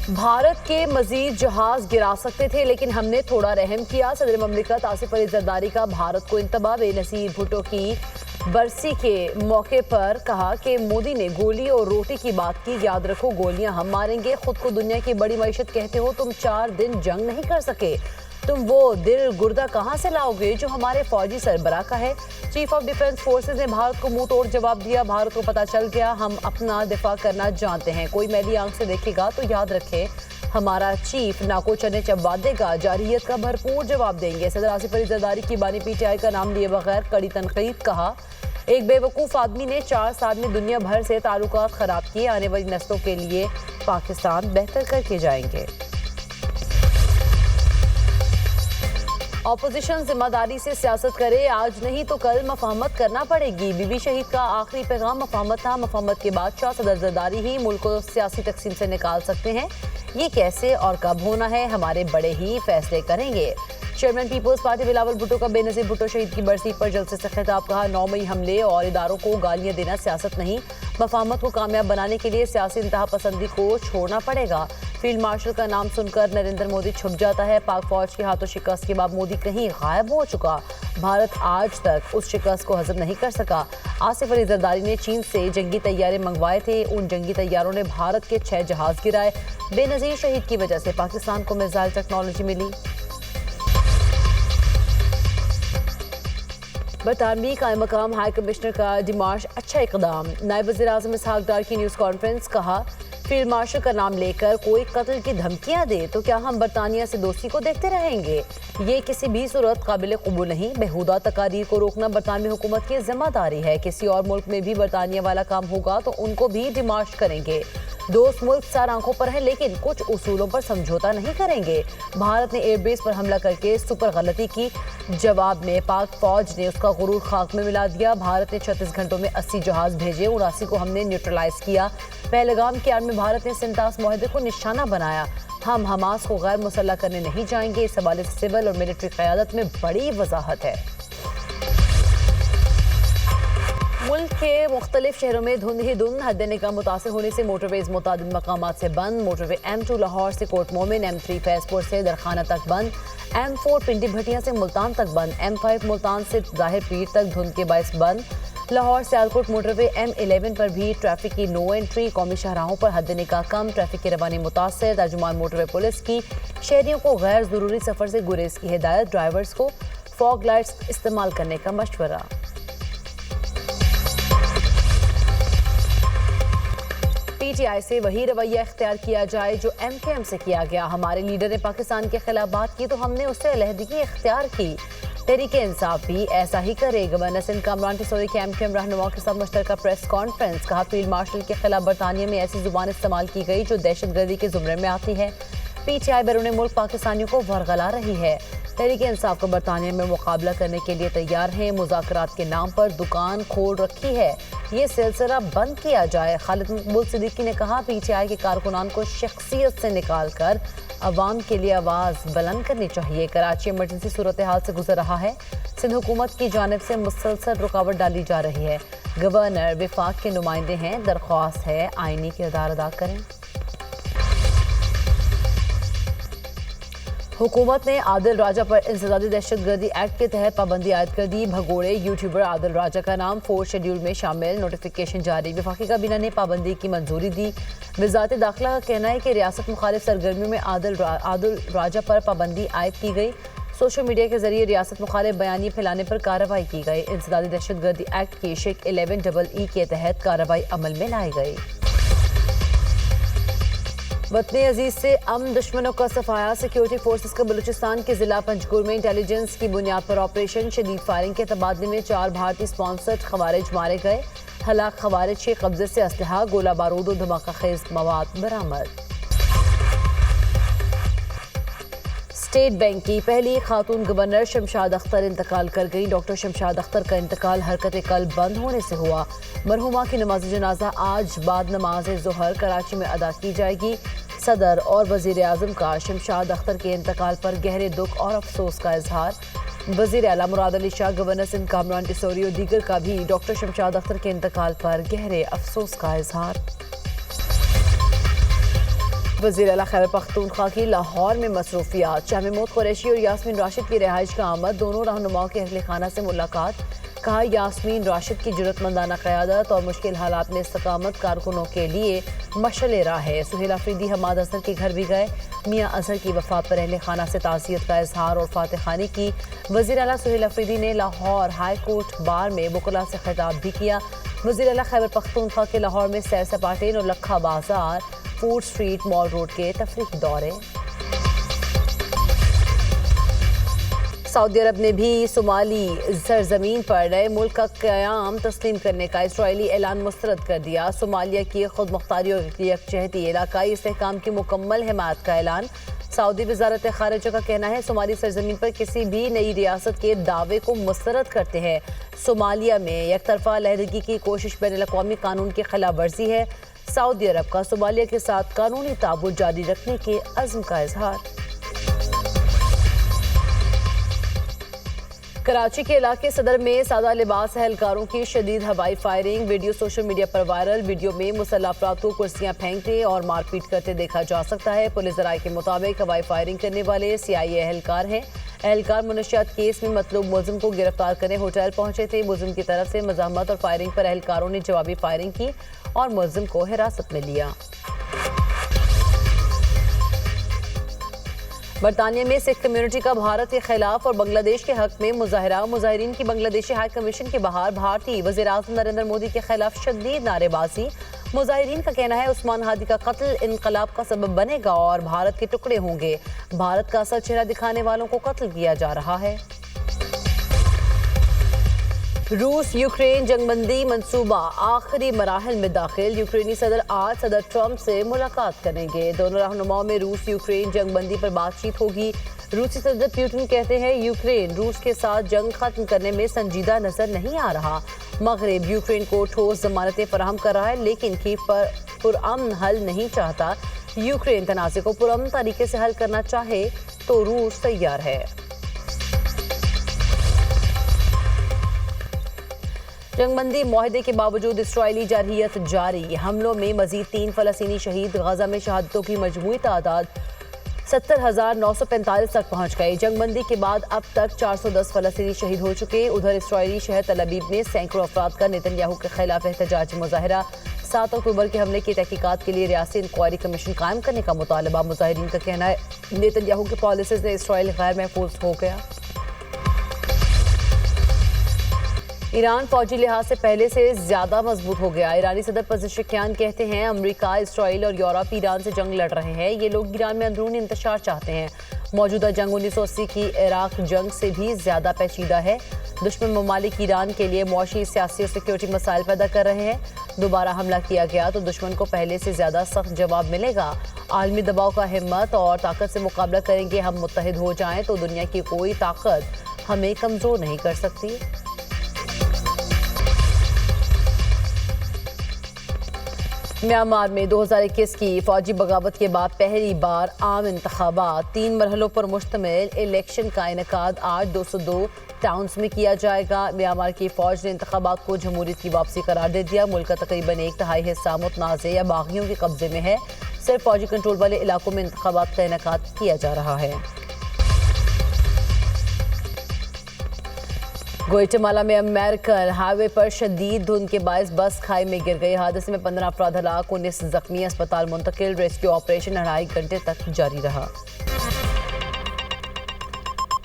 भारत के मजीद जहाज गिरा सकते थे, लेकिन हमने थोड़ा रहम किया। सदर ममलिकत आसिफ अली जरदारी का भारत को इंतबाह। बेनज़ीर भुट्टो की बरसी के मौके पर कहा कि मोदी ने गोली और रोटी की बात की। याद रखो, गोलियां हम मारेंगे। खुद को दुनिया की बड़ी मईशत कहते हो, तुम 4 दिन जंग नहीं कर सके। तुम वो दिल गुर्दा कहां से लाओगे जो हमारे फौजी सरबराह का है। चीफ ऑफ डिफेंस फोर्सेज ने भारत को मुंह तोड़ जवाब दिया। भारत को पता चल गया, हम अपना दिफा करना जानते हैं। कोई मैली आंख से देखेगा तो याद रखे, हमारा चीफ नाको चने चबा देगा। जारहियत का भरपूर जवाब देंगे। सदर आसिफ अली जरदारी की बानी पीटीआई का नाम लिए बगैर कड़ी तनकीद। कहा, एक बेवकूफ़ आदमी ने 4 साल में दुनिया भर से ताल्लुकात खराब किए। आने वाली नस्लों के लिए पाकिस्तान बेहतर करके जाएंगे। ऑपोजिशन जिम्मेदारी से सियासत करे, आज नहीं तो कल मफाहमत करना पड़ेगी। बीबी शहीद का आखिरी पैगाम मफाहमत था। मफाहमत के बादशाह सदर जरदारी ही मुल्क को सियासी तकसीम से निकाल सकते हैं। ये कैसे और कब होना है, हमारे बड़े ही फैसले करेंगे। चेयरमैन पीपल्स पार्टी बिलावल भुट्टो का बेनज़ीर भुट्टो शहीद की बरसी पर जलसे से खिताब। कहा, 9 मई हमले और इदारों को गालियां देना सियासत नहीं। मफाहमत को कामयाब बनाने के लिए सियासी इंतहा पसंदी को छोड़ना पड़ेगा। फील्ड मार्शल का नाम सुनकर नरेंद्र मोदी छुप जाता है। पाक फौज के हाथों शिकस्त के बाद मोदी कहीं गायब हो चुका। भारत आज तक उस शिकस्त को हजम नहीं कर सका। आसिफ अली जरदारी ने चीन से जंगी तैयारे मंगवाए थे। उन जंगी तैयारों ने भारत के 6 जहाज गिराए। बेनज़ीर शहीद की वजह से पाकिस्तान को मिसाइल टेक्नोलॉजी मिली। बरतानवी कायम मकाम हाई कमिश्नर का डिमार्श अच्छा इकदाम। नायब वज़ीर-ए-आज़म इसहाक डार की न्यूज़ कॉन्फ्रेंस। कहा, फील्ड मार्शल का नाम लेकर कोई कत्ल की धमकियां दे तो क्या हम बरतानिया से दोस्ती को देखते रहेंगे। ये किसी भी सूरत काबिल कबूल नहीं। बेहुदा तकारीर को रोकना बरतानवी हुकूमत की जिम्मेदारी है। किसी और मुल्क में भी बरतानिया वाला काम होगा तो उनको भी डिमार्श करेंगे। दोस्त मुल्क सर आंखों पर है, लेकिन कुछ उसूलों पर समझौता नहीं करेंगे। भारत ने एयरबेस पर हमला करके सुपर गलती की। जवाब में पाक फौज ने उसका गुरूर खाक में मिला दिया। भारत ने 36 घंटों में 80 जहाज भेजे, 79 को हमने न्यूट्रलाइज किया। पहलगाम की आड़ में भारत ने सिंतास मुआहदे को निशाना बनाया। हम हमास को गैर मुसल्लह करने नहीं जाएंगे। इस हवाले से सिविल और मिलिट्री क़यादत में बड़ी वजाहत है। मुल्क के मुख्तलिफ शहरों में धुंध ही धुंध। हद निगाह मुतासिर होने से मोटरवेज मुतादिद मकामात से बंद। मोटरवे M2 लाहौर से कोट मोमिन, M3 फैजपुर से दरखाना तक बंद, M4 पिंडी भटिया से मुल्तान तक बंद, M5 मुल्तान से जाहिर पीर तक धुंध के बायस बंद। लाहौर सियालकोट मोटरवे M11 पर भी ट्रैफिक की नो एंट्री। कौमी शाहराहों पर हद निगाह कम, ट्रैफिक की रवानी मुतासर। तर्जुमान मोटरवे पुलिस की शहरियों को गैर ज़रूरी सफ़र से गुरेज की हिदायत। ड्राइवर्स को फॉग लाइट्स इस्तेमाल करने का मशवरा। पीटीआई से वही रवैया इख्तियार किया जाए जो MKM से किया गया। हमारे लीडर ने पाकिस्तान के खिलाफ बात की तो हमने उससे अलहदगी इख्तियार की। तहरीक इंसाफ भी ऐसा ही करे। गवर्नर सिंध कामरान टिसोरी के MKM रहनुमाओं के साथ मुश्तरका प्रेस कॉन्फ्रेंस। कहा, फील्ड मार्शल के खिलाफ बरतानिया में ऐसी जुबान इस्तेमाल की गई जो दहशतगर्दी के जुमरे में आती है। पीटीआई बैरून मुल्क पाकिस्तानियों को वरगला रही है। तहरीक इंसाफ को बरतानिया में मुकाबला करने के लिए तैयार हैं। मुज़ाकरात के नाम पर दुकान खोल रखी है, ये सिलसिला बंद किया जाए। खालिद मकबूल सिद्दीकी ने कहा, पीटीआई के कारकुनान को शख्सियत से निकाल कर अवाम के लिए आवाज़ बुलंद करनी चाहिए। कराची इमरजेंसी सूरत हाल से गुजर रहा है। सिंध हुकूमत की जानिब से मुसलसल रुकावट डाली जा रही है। गवर्नर विफाक के नुमाइंदे हैं, दरख्वास्त है आइनी किरदार अदा करें। हुकूमत ने आदिल राजा पर इंसदादी दहशतगर्दी एक्ट के तहत पाबंदी आयद कर दी। भगोड़े यूट्यूबर आदिल राजा का नाम 4 शेड्यूल में शामिल, नोटिफिकेशन जारी। वफाकी काबीना ने पाबंदी की मंजूरी दी। वज़ारत दाखिला का कहना है कि रियासत मुखालिफ सरगर्मियों में आदिल राजा पर पाबंदी आयद की गई। सोशल मीडिया के जरिए रियासत मुखालिफ बयानी फैलाने पर कार्रवाई की गई। इंसदादी दहशतगर्दी एक्ट की शेख 11EE के तहत कार्रवाई अमल में लाई गई। वतन अजीज से अमन दुश्मनों का सफाया। सिक्योरिटी फोर्सेस का बलूचिस्तान के जिला पंजगुर में इंटेलिजेंस की बुनियाद पर ऑपरेशन। शदीद फायरिंग के तबादले में 4 भारतीय स्पॉन्सर्ड खवारिज मारे गए। हलाक खवारिज के कब्जे से असलहा, गोला बारूद और धमाका खेज मवाद बरामद। स्टेट बैंक की पहली खातून गवर्नर शमशाद अख्तर इंतकाल कर गई। डॉक्टर शमशाद अख्तर का इंतकाल हरकत कल बंद होने से हुआ। मरहुमा की नमाज जनाजा आज बाद नमाज ज़ोहर कराची में अदा की जाएगी। सदर और वज़ीर आज़म का शमशाद अख्तर के इंतकाल पर गहरे दुख और अफसोस का इजहार। वज़ीर आला मुराद अली शाह, गवर्नर सिंध कामरान टिसोरी और दीगर का भी डॉक्टर शमशाद अख्तर के इंतकाल पर गहरे अफसोस का इजहार। वज़ीर आला खैबर पख्तूनख्वा की लाहौर में मसरूफियात। शाह महमूद कुरैशी और यास्मीन राशिद की रिहाइश का आमद, दोनों रहनुमाओं के अहले खाना से मुलाकात। कहा, यास्मीन राशिद की जुर्रतमंदाना क़यादत और मुश्किल हालात में इस्तकामत कारकुनों के लिए मशअल राह है। सुहेल अफरीदी हमाद अजहर के घर भी गए। मियाँ अजहर की वफ़ात पर अहले खाना से ताज़ियत का इजहार और फातह खानी की। वज़ीर आला सुहेल अफरीदी ने लाहौर हाई कोर्ट बार में वकला से खिताब भी किया। वज़ीर आला खैबर पख्तूनख्वा के लाहौर में सैर सपाटे और लखा बाजार, फूड स्ट्रीट, मॉल रोड के तफरीही दौरे। सऊदी अरब ने भी सोमाली सरजमीन पर नए मुल्क का क़याम तस्लीम करने का इसराइली ऐलान मुस्तरद कर दिया। सोमालिया की खुद मुख्तारी और यकजहती इलाकाई इस्तेहकाम की मुकम्मल हिमायत का ऐलान। सऊदी वज़ारत ख़ारिजा का कहना है, सोमाली सरजमीन पर किसी भी नई रियासत के दावे को मुस्तरद करते हैं। सोमालिया में यकतरफा लहरगी की कोशिश बैनुल-अक़वामी कानून की खिलाफ वर्जी है। सऊदी अरब का सोमालिया के साथ कानूनी ताबुत जारी रखने के अज़्म का इजहार। कराची के इलाके सदर में सादा लिबास एहलकारों की शदीद हवाई फायरिंग, वीडियो सोशल मीडिया पर वायरल। वीडियो में मुसल्लह अफराद को कुर्सियां फेंकते और मारपीट करते देखा जा सकता है। पुलिस ज़राए के मुताबिक हवाई फायरिंग करने वाले CIA एहलकार हैं। एहलकार मुनशियात केस में मतलूब मुलजिम को गिरफ्तार करने होटल पहुंचे थे। मुलजिम की तरफ से मज़ाहमत और फायरिंग पर एहलकारों ने जवाबी फायरिंग की और मुलजिम को हिरासत में लिया। बरतानिया में सिख कम्युनिटी का भारत के खिलाफ और बांग्लादेश के हक में मुजाहरा। मुजाहिरीन की बांग्लादेशी हाई कमीशन के बाहर भारतीय वज़ीर-ए-आज़म नरेंद्र मोदी के खिलाफ शदीद नारेबाजी। मुजाहिरीन का कहना है, उस्मान हादी का कत्ल इनकलाब का सबब बनेगा और भारत के टुकड़े होंगे। भारत का असल चेहरा दिखाने वालों को कत्ल किया जा रहा है। रूस यूक्रेन जंगबंदी मंसूबा आखिरी मराहल में दाखिल। यूक्रेनी सदर आज सदर ट्रंप से मुलाकात करेंगे। दोनों रहनुमाओं में रूस यूक्रेन जंगबंदी पर बातचीत होगी। रूसी सदर पुतिन कहते हैं, यूक्रेन रूस के साथ जंग खत्म करने में संजीदा नजर नहीं आ रहा। मगरिब यूक्रेन को ठोस जमानतें फराहम कर रहा है, लेकिन कीव पर पुरअमन हल नहीं चाहता। यूक्रेन तनाज़े को पुरअमन तरीके से हल करना चाहे तो रूस तैयार है। जंगबंदी मुआहदे के बावजूद इसराइली जारहियत जारी। हमलों में मजीद 3 फ़लस्तीनी शहीद। गजा में शहादतों की मजमूई तादाद 70,945 तक पहुँच गई। जंगबंदी के बाद अब तक 410 फ़लस्तीनी शहीद हो चुके। उधर इसराइली शहर तल अबीब में सैकड़ों अफराद का नेतन्याहू के खिलाफ एहतजाजी मुजाहरा। 7 अक्टूबर के हमले की तहकीकात के लिए रियासती इंक्वायरी कमीशन कायम करने का मुतालबा। मुजाहिरीन का कहना है, नेतन्याहू के पॉलिसीज ने इसराइल गैर महफूज हो गया। ईरान फौजी लिहाज से पहले से ज्यादा मजबूत हो गया। ईरानी सदर पज़ेशकियान कहते हैं, अमेरिका, इसराइल और यूरोप ईरान से जंग लड़ रहे हैं। ये लोग ईरान में अंदरूनी इंतशार चाहते हैं। मौजूदा जंग 1980 की इराक जंग से भी ज्यादा पेचीदा है। दुश्मन ममालिक ईरान के लिए मुआशी, सियासी और सिक्योरिटी मसाइल पैदा कर रहे हैं। दोबारा हमला किया गया तो दुश्मन को पहले से ज्यादा सख्त जवाब मिलेगा। आलमी दबाव का हिम्मत और ताकत से मुकाबला करेंगे। हम मुत्तहिद हो जाएं तो दुनिया की कोई ताकत हमें कमजोर नहीं कर सकती। म्यांमार में 2021 की फौजी बगावत के बाद पहली बार आम इंतखाबात। 3 मरहलों पर मुश्तमिल इलेक्शन का इनेकाद आज 202 टाउन्स में किया जाएगा। म्यांमार की फौज ने इंतखाबात को जमहूरियत की वापसी करार दे दिया। मुल्क का तकरीबन 1/3 हिस्सा मुतनाज़ या बागियों के कब्जे में है। सिर्फ फौजी कंट्रोल वाले इलाकों में इंतखाबात का इनेकाद किया जा रहा है। ग्वाटेमाला में अमेरिकन हाईवे पर शदीद धुंध के बायस बस खाई में गिर गई। हादसे में 15 अफराद हलाक, 19 जख्मी। अस्पताल मुंतकिल। रेस्क्यू ऑपरेशन 2.5 घंटे तक जारी रहा।